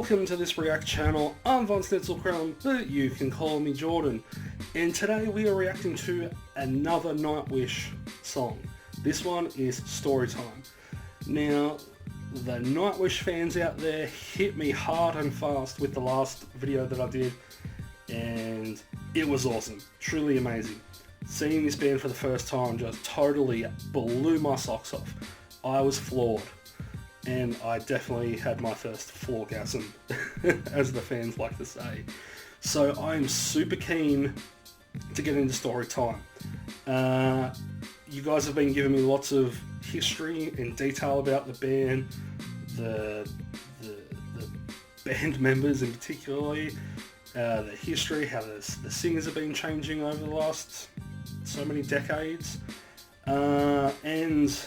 welcome to this React channel. I'm Von Snitzelcrown, but you can call me Jordan. And today we are reacting to another Nightwish song. This one is Storytime. Now, the Nightwish fans out there hit me hard and fast with the last video that I did, and it was awesome, truly amazing. Seeing this band for the first time just totally blew my socks off. I was floored. And I definitely had my first floorgasm, as the fans like to say. So I'm super keen to get into Storytime. You guys have been giving me lots of history and detail about the band, the band members in particularly, the history, how the singers have been changing over the last so many decades, and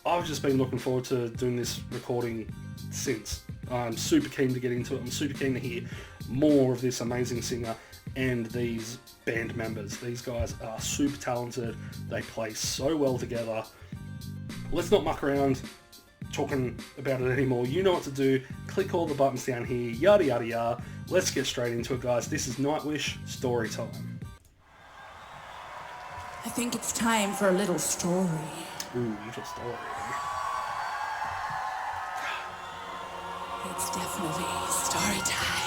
I've just been looking forward to doing this recording since. I'm super keen to get into it. I'm super keen to hear more of this amazing singer and these band members. These guys are super talented. They play so well together. Let's not muck around talking about it anymore. You know what to do. Click all the buttons down here, yada yada yada. Let's get straight into it, guys. This is Nightwish, Storytime. I think it's time for a little story. Ooh, little story. It's definitely story time.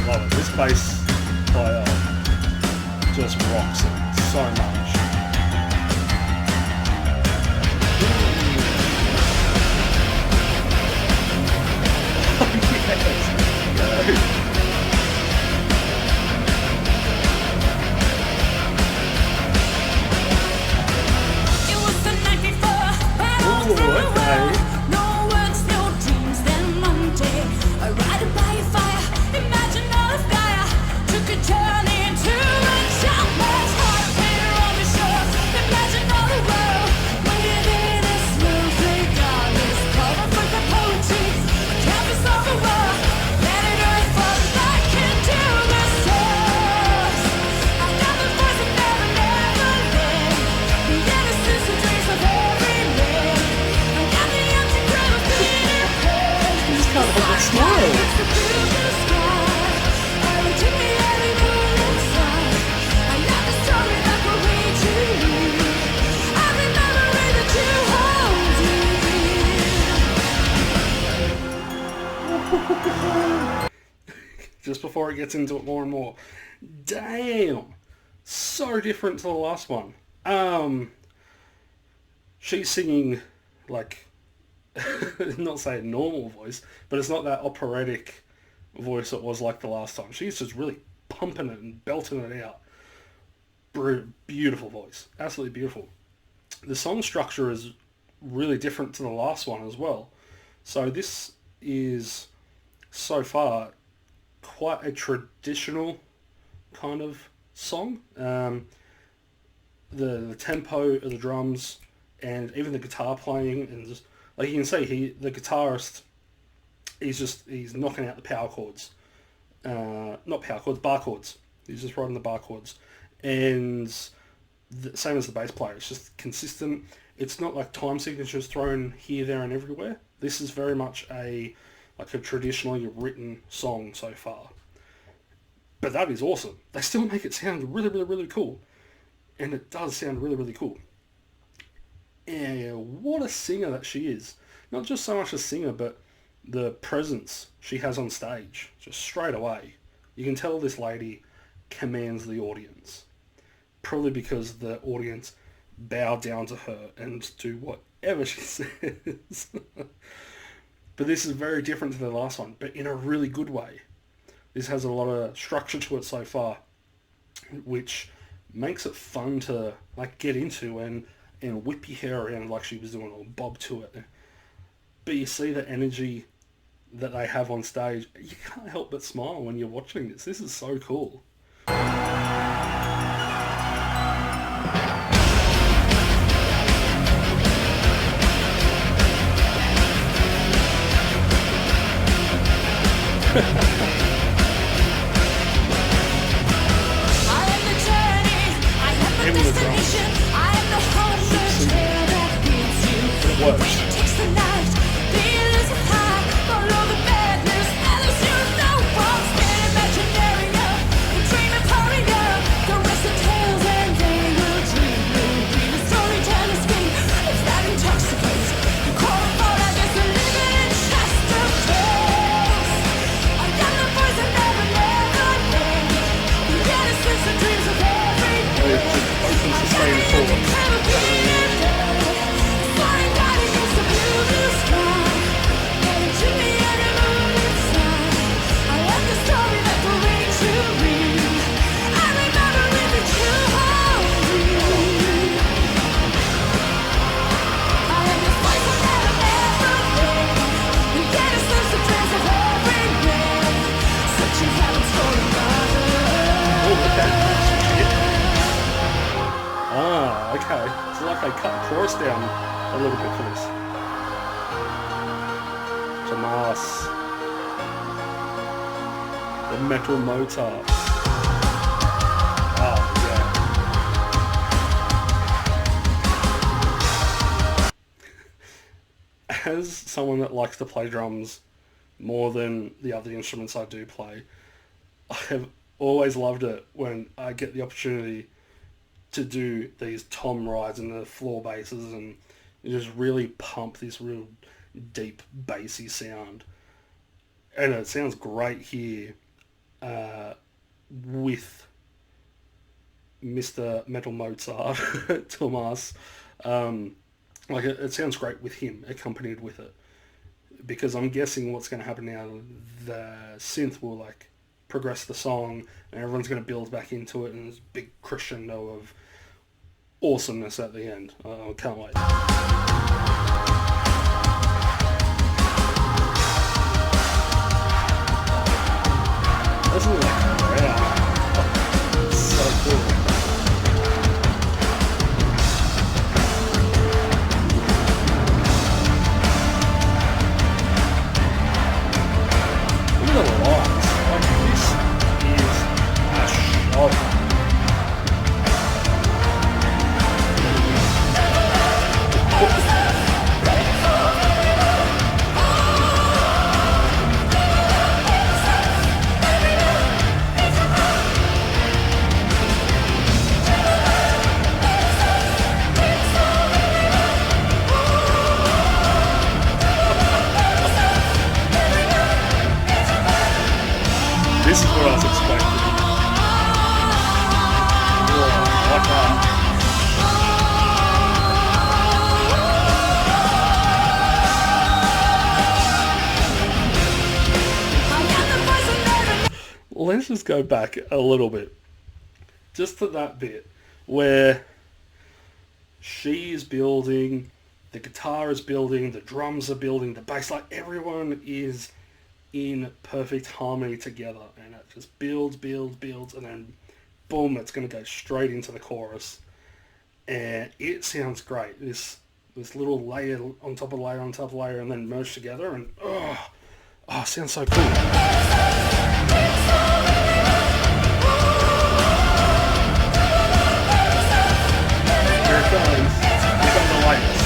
Love it. This bass player just rocks it so much. Just before it gets into it more and more. Damn! So different to the last one. She's singing, like, not saying normal voice, but it's not that operatic voice it was like the last time. She's just really pumping it and belting it out. Beautiful voice. Absolutely beautiful. The song structure is really different to the last one as well. So this is, so far, quite a traditional kind of song. The tempo of the drums and even the guitar playing, and just like you can see, the guitarist, he's knocking out the power chords, not power chords, bar chords. He's just writing the bar chords, and same as the bass player. It's just consistent. It's not like time signatures thrown here, there, and everywhere. This is very much a traditionally written song so far. But that is awesome. They still make it sound really, really, really cool. And it does sound really, really cool. And what a singer that she is. Not just so much a singer, but the presence she has on stage. Just straight away. You can tell this lady commands the audience. Probably because the audience bow down to her and do whatever she says. But this is very different to the last one, but in a really good way. This has a lot of structure to it so far, which makes it fun to get into and whip your hair around like she was doing, or bob to it. But you see the energy that they have on stage. You can't help but smile when you're watching this. This is so cool. It works. Okay, so like I cut the chorus down a little bit for this. Tomas. The metal Mozart. Oh, yeah. As someone that likes to play drums more than the other instruments I do play, I have always loved it when I get the opportunity to do these tom rides and the floor basses and just really pump this real deep bassy sound. And it sounds great here with Mr. Metal Mozart, Tomas. Like it sounds great with him accompanied with it. Because I'm guessing what's going to happen now, the synth will like progress the song and everyone's going to build back into it and this big crescendo of awesomeness at the end. I can't wait. Doesn't it like wow. So cool. Look at the lights. Like this is a shot. This is what I was expecting. Whoa, like that. Let's just go back a little bit. Just to that bit where she is building, the guitar is building, the drums are building, the bass, like everyone is in perfect harmony together, and it just builds, and then boom, it's going to go straight into the chorus, and it sounds great. This little layer on top of layer on top of layer, and then merge together, and it sounds so cool. Here it goes. Here come the lights.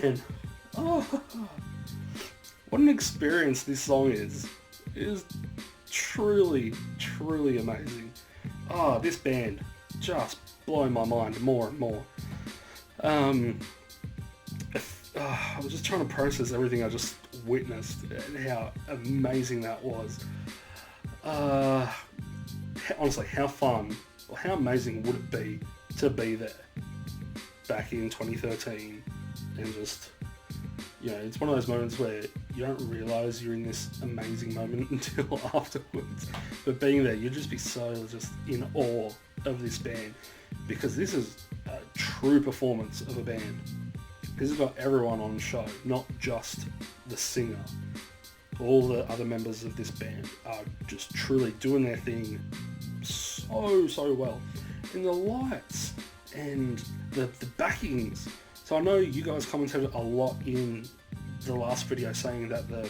man. Oh, what an experience this song is. It is truly, truly amazing. Oh, this band just blowing my mind more and more. I was just trying to process everything I just witnessed and how amazing that was. Honestly, how fun or how amazing would it be to be there back in 2013 and just, it's one of those moments where you don't realise you're in this amazing moment until afterwards. But being there, you'd just be so just in awe of this band, because this is a true performance of a band. This has got everyone on the show, not just the singer. All the other members of this band are just truly doing their thing so well. And the lights and the backings. So I know you guys commented a lot in the last video saying that the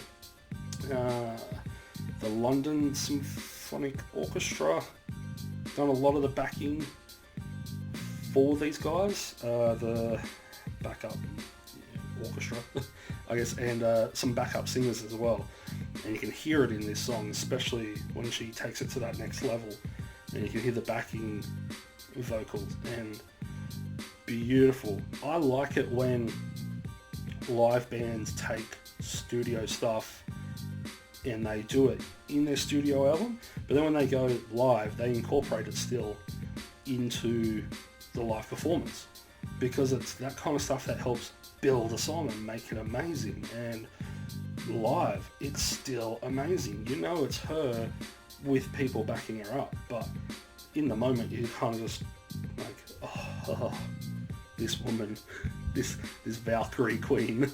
London Symphonic Orchestra done a lot of the backing for these guys. The backup orchestra, I guess, and some backup singers as well. And you can hear it in this song, especially when she takes it to that next level. And you can hear the backing vocals, and beautiful. I like it when live bands take studio stuff and they do it in their studio album, but then when they go live, they incorporate it still into the live performance, because it's that kind of stuff that helps build a song and make it amazing. And live, it's still amazing. It's her with people backing her up, but in the moment you kind of just like, oh, this woman, this Valkyrie queen.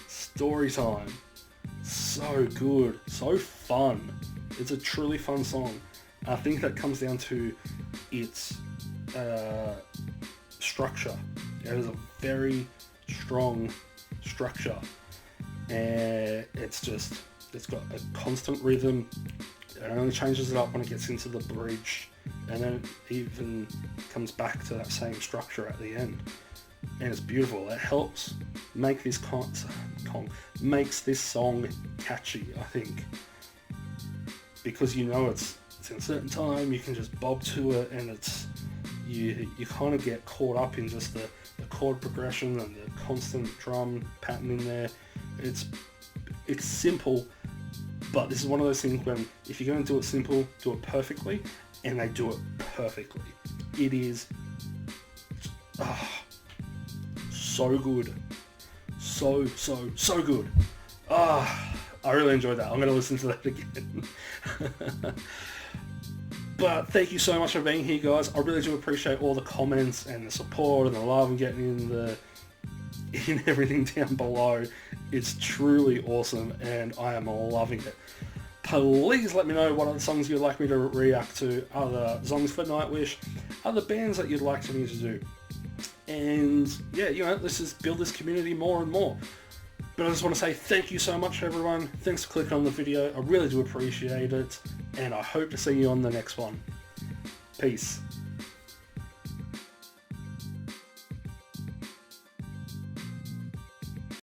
Storytime, so good, so fun. It's a truly fun song. I think that comes down to its structure. It has a very strong structure, and it's got a constant rhythm. It only changes it up when it gets into the bridge, and then it even comes back to that same structure at the end. And it's beautiful. It helps make this makes this song catchy, I think, because it's in a certain time, you can just bob to it, and it's you kind of get caught up in just the chord progression and the constant drum pattern in there. It's simple, but this is one of those things when if you're going to do it simple, do it perfectly, and they do it perfectly. It is so good. So good. I really enjoyed that. I'm going to listen to that again. But thank you so much for being here, guys. I really do appreciate all the comments and the support and the love I'm getting in everything down below. It's truly awesome, and I am loving it. Please let me know what other songs you'd like me to react to, other songs for Nightwish, other bands that you'd like me to do. And yeah, let's just build this community more and more. But I just want to say thank you so much, everyone. Thanks for clicking on the video. I really do appreciate it, and I hope to see you on the next one. Peace.